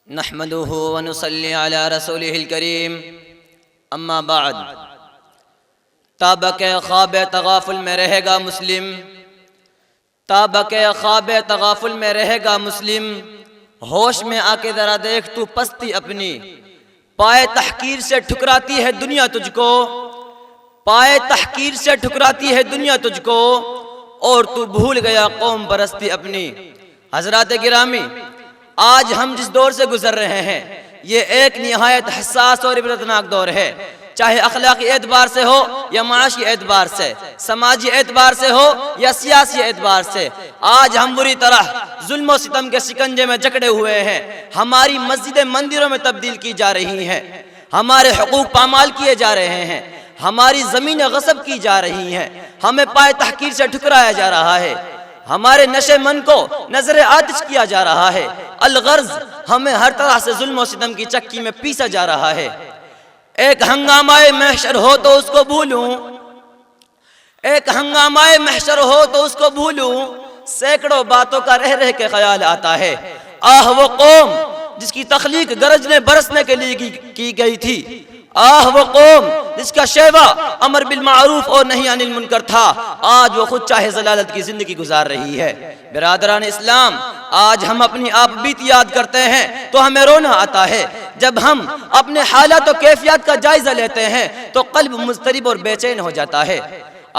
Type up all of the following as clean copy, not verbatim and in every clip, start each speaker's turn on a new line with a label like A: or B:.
A: نحمده ونصلي على رسوله الكريم اما بعد۔ تابق خواب تغافل میں رہے گا مسلم، تابق خواب تغافل میں رہے گا مسلم، ہوش میں آ کے ذرا دیکھ تو پستی اپنی، پائے تحقیر سے ٹھکراتی ہے دنیا تجھ کو، پائے تحقیر سے ٹھکراتی ہے دنیا تجھ کو، اور تو بھول گیا قوم پرستی اپنی۔ حضرات گرامی، آج ہم جس دور سے گزر رہے ہیں یہ ایک نہایت حساس اور عبرتناک دور ہے، چاہے اخلاقی اعتبار سے ہو یا معاشی اعتبار سے، سماجی اعتبار سے ہو یا سیاسی اعتبار سے۔ آج ہم بری طرح ظلم و ستم کے شکنجے میں جکڑے ہوئے ہیں، ہماری مسجدیں مندروں میں تبدیل کی جا رہی ہیں، ہمارے حقوق پامال کیے جا رہے ہیں، ہماری زمینیں غصب کی جا رہی ہیں، ہمیں پائے تحقیر سے ٹھکرایا جا رہا ہے، ہمارے نشے من کو نظر آتش کیا جا رہا ہے، الغرض ہمیں ہر طرح سے ظلم و ستم کی چکی میں پیسا جا رہا ہے۔ ایک ہنگامہ محشر ہو تو اس کو بھولوں، ایک ہنگامہ محشر ہو تو اس کو بھولوں، سینکڑوں باتوں کا رہ رہ کے خیال آتا ہے۔ آہ وہ قوم جس کی تخلیق گرجنے برسنے کے لیے کی گئی تھی، آہ وہ قوم جس کا شیوا امر بالمعروف اور نہی عن المنکر تھا، آج وہ خود چاہے ضلالت کی زندگی گزار رہی ہے۔ برادران اسلام، آج ہم اپنی آپ بیت یاد کرتے ہیں تو ہمیں رونا آتا ہے، جب ہم اپنے حالات و کیفیات کا جائزہ لیتے ہیں تو قلب مضطرب اور بے چین ہو جاتا ہے۔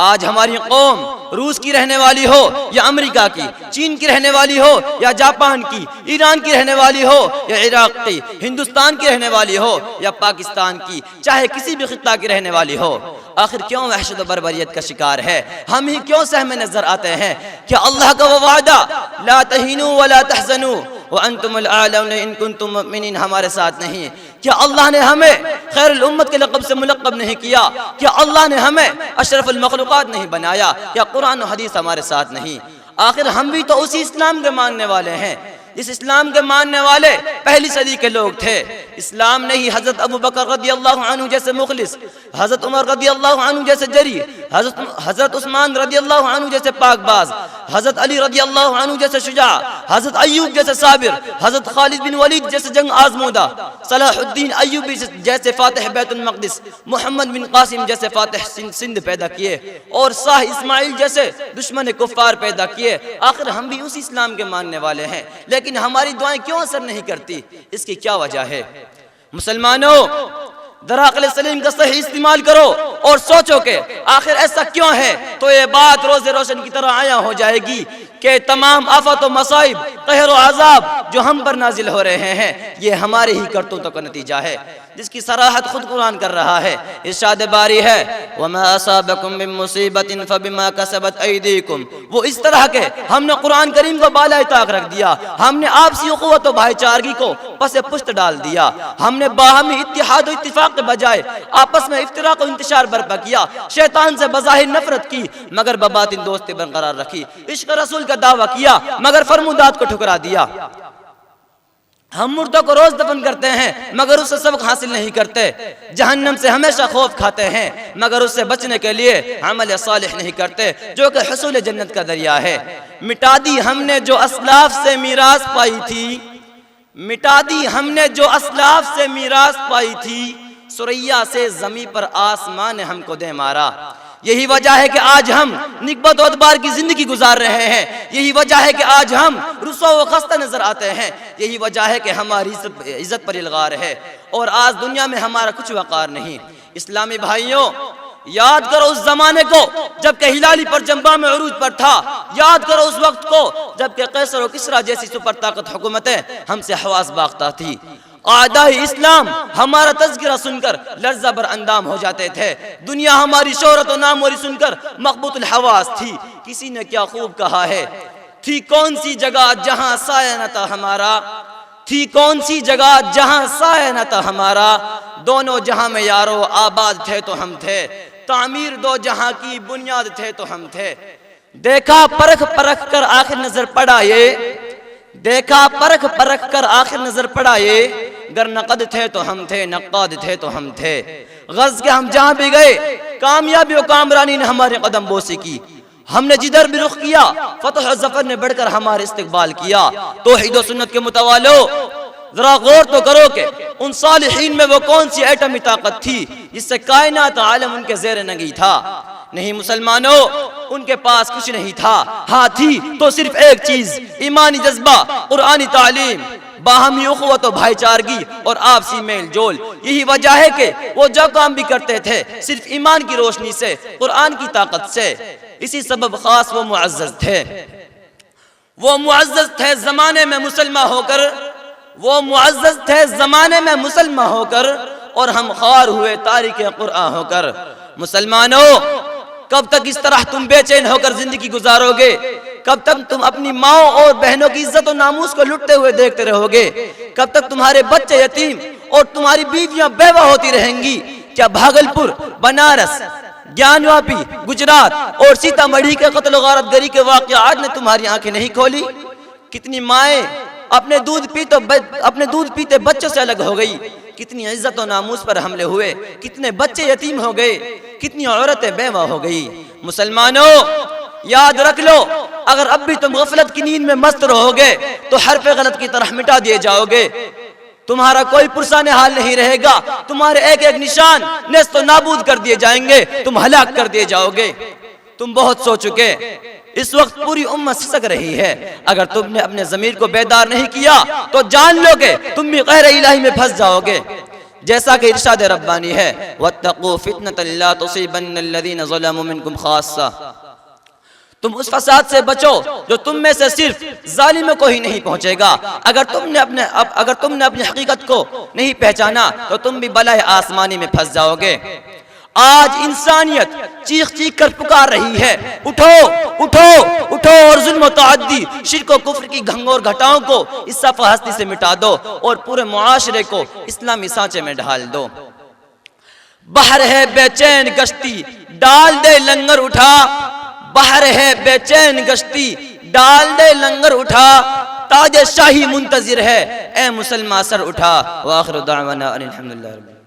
A: آج ہماری قوم روس کی رہنے والی ہو یا امریکہ کی، چین کی رہنے والی ہو یا جاپان کی، ایران کی رہنے والی ہو یا عراق کی، ہندوستان کی رہنے والی ہو یا پاکستان کی، چاہے کسی بھی خطہ کی رہنے والی ہو، آخر کیوں وحشت و بربریت کا شکار ہے؟ ہم ہی کیوں سہمے نظر آتے ہیں؟ کیا اللہ کا وہ وعدہ لا تہینوا ولا تحزنوا وانتم الاعلون ان کنتم مؤمنین ہمارے ساتھ نہیں؟ کیا اللہ نے ہمیں خیر الامت کے لقب سے ملقب نہیں کیا؟ کیا اللہ نے ہمیں اشرف المخلوقات نہیں بنایا؟ کیا قرآن و حدیث ہمارے ساتھ نہیں؟ آخر ہم بھی تو اسی اسلام کے ماننے والے ہیں جس اسلام کے ماننے والے پہلی صدی کے لوگ تھے۔ اسلام نے ہی حضرت ابو بکر رضی اللہ عنہ جیسے مخلص، حضرت عمر رضی اللہ عنہ جیسے جری، حضرت عثمان رضی اللہ عنہ جیسے پاک باز، حضرت علی رضی اللہ عنہ جیسے شجاع، حضرت ایوب جیسے صابر، حضرت خالد بن ولید جیسے جنگ آزمودہ، صلاح الدین ایوبی جیسے فاتح بیت المقدس، محمد بن قاسم جیسے فاتح سندھ پیدا کیے، اور شاہ اسماعیل جیسے دشمن کفار پیدا کیے۔ آخر ہم بھی اسی اسلام کے ماننے والے ہیں، لیکن ہماری دعائیں کیوں اثر نہیں کرتی؟ اس کی کیا وجہ ہے؟ مسلمانوں، ذرا عقل سلیم کا صحیح استعمال کرو اور سوچو کہ آخر ایسا کیوں ہے، تو یہ بات روز روشن کی طرح عیاں ہو جائے گی کہ تمام آفات و مصائب، قہر و عذاب جو ہم پر نازل ہو رہے ہیں یہ ہمارے ہی کرتوتوں کا نتیجہ ہے، جس کی صراحت خود قرآن کر رہا ہے۔ ارشاد باری ہے وَمَا أَصَابَكُم مِّن مُّصِيبَةٍ فَبِمَا كَسَبَتْ أَيْدِيكُم، وہ اس طرح کے ہم نے قرآن کریم کو بالائے طاق رکھ دیا، ہم نے آپسی اخوت و بھائی چارگی کو پس پشت ڈال دیا، ہم نے باہمی اتحاد و اتفاق کے بجائے آپس میں افتراق و انتشار برپا کیا، شیطان سے بظاہر نفرت کی مگر بباطن دوستی برقرار رکھی، عشق رسول کا دعویٰ کیا مگر فرمودات کو ٹھکرا دیا، ہم مردوں کو روز دفن کرتے ہیں مگر اس سے سبق حاصل نہیں کرتے، جہنم سے ہمیشہ خوف کھاتے ہیں مگر اس سے بچنے کے لیے عمل صالح نہیں کرتے جو کہ حصول جنت کا ذریعہ ہے۔ مٹا دی ہم نے جو اسلاف سے میراث پائی تھی، مٹا دی ہم نے جو اسلاف سے میراث پائی تھی، سریا سے زمیں پر آسمان نے ہم کو دے مارا۔ یہی وجہ ہے کہ آج ہم نکبت و ادبار کی زندگی گزار رہے ہیں، یہی وجہ ہے کہ آج ہم رسوا و خستہ نظر آتے ہیں، یہی وجہ ہے کہ ہماری عزت پر الغار ہے اور آج دنیا میں ہمارا کچھ وقار نہیں۔ اسلامی بھائیوں، یاد کرو اس زمانے کو جب کہ ہلالی پر جنبام عروج پر تھا، یاد کرو اس وقت کو جب کہ قیصر و کسریٰ جیسی سپر طاقت حکومتیں ہم سے حواس باختہ تھی۔ اعداء اسلام ہمارا تذکرہ سن کر لرزہ بر اندام ہو جاتے تھے، دنیا ہماری شہرت و ناموری سن کر مقبوط الحواس تھی۔ کسی نے کیا خوب کہا ہے، تھی کون سی جگہ جہاں سایہ نہ تھا ہمارا، تھی کون سی جگہ جہاں سایہ نہ تھا ہمارا، دونوں جہاں میں یارو آباد تھے تو ہم تھے، تعمیر دو جہاں کی بنیاد تھے تو ہم تھے۔ دیکھا پرکھ پرکھ کر آخر نظر پڑا یہ، دیکھا پرکھ پرکھ کر آخر نظر پڑا یہ، گر نقد تھے تو ہم تھے، نقاد تھے تو ہم تھے۔ غز کے ہم جہاں بھی گئے کامیابی و کامرانی نے ہمارے قدم بوسی کی، ہم نے جدھر بھی رخ کیا فتح و ظفر نے بڑھ کر ہمارے استقبال کیا۔ توحید و سنت کے متوالو، ذرا غور تو کرو کہ ان صالحین میں وہ کون سی ایٹمی طاقت تھی جس سے کائنات عالم ان کے زیر نگی تھا؟ نہیں مسلمانوں، ان کے پاس کچھ نہیں تھا، ہاں تھی تو صرف ایک چیز، ایمانی جذبہ، قرآنی تعلیم، باہمی اخوت و بھائی چارگی اور آپسی میل جول۔ یہی وجہ ہے کہ وہ جو کام بھی کرتے تھے صرف ایمان کی روشنی سے، قرآن کی طاقت سے۔ اسی سبب خاص وہ معزز تھے، وہ معزز تھے زمانے میں مسلمان ہو کر، وہ معزز تھے زمانے میں مسلمان ہو کر، اور ہم خوار ہوئے تاریخ قرآن ہو کر۔ مسلمانوں، کب تک اس طرح تم بے چین ہو کر زندگی گزارو گے؟ کب تک تم اپنی ماں اور بہنوں کی عزت و ناموس کو لٹتے ہوئے دیکھتے رہو گے؟ کب تک تمہارے بچے یتیم اور تمہاری بیویاں بیوہ ہوتی رہیں گی؟ کیا بھاگلپور، بنارس، گیان واپی، گجرات اور سیتا مڑھی کے قتل و غارت گری کے واقعات نے تمہاری آنکھیں نہیں کھولی؟ کتنی مائیں اپنے دودھ پیتے بچوں سے الگ ہو گئی، کتنی عزت و ناموس پر حملے ہوئے، کتنے بچے یتیم ہو گئے، کتنی عورتیں بیوہ ہو گئی۔ مسلمانوں، یاد رکھ لو، اگر اب بھی تم غفلت کی نیند میں مست رہو گے تو حرف غلط کی طرح مٹا دیے جاؤ گے، تمہارا کوئی پرسان حال نہیں رہے گا، تمہارے ایک ایک نشان نیست و نابود کر دیے جائیں گے، تم ہلاک کر دیے جاؤ گے۔ تم بہت سو چکے، اس وقت پوری امت سسک رہی ہے، اگر تم نے اپنے ضمیر کو بیدار نہیں کیا تو جان لو گے تم بھی قہر الہی میں پھنس جاؤ گے، جیسا کہ ارشاد ربانی ہے وَاتَّقُوا فِتْنَةً لَا تُصِيبَنَّ الَّذِينَ ظَلَمُوا مِنْكُمْ خَاصَّةً۔ تم اس فساد سے بچو جو تم میں سے صرف ظالموں کو ہی نہیں پہنچے گا۔ اگر تم نے اپنی حقیقت کو نہیں پہچانا تو تم بھی بلائے آسمانی میں پھنس جاؤ گے۔ آج انسانیت چیخ چیخ کر پکار رہی ہے، اٹھو اٹھو اٹھو اور ظلم و تعدی، شرک و کفر کی گھنگور گھٹاؤں کو اس صفحہ ہستی سے مٹا دو اور پورے معاشرے کو اسلامی سانچے میں ڈھال دو۔ بحر ہے بے چین کشتی ڈال دے لنگر اٹھا، بحر ہے بے چین کشتی ڈال دے لنگر اٹھا، تاج شاہی منتظر ہے اے مسلمان سر اٹھا۔ وآخر دعوانا ان الحمدللہ رب العالمین۔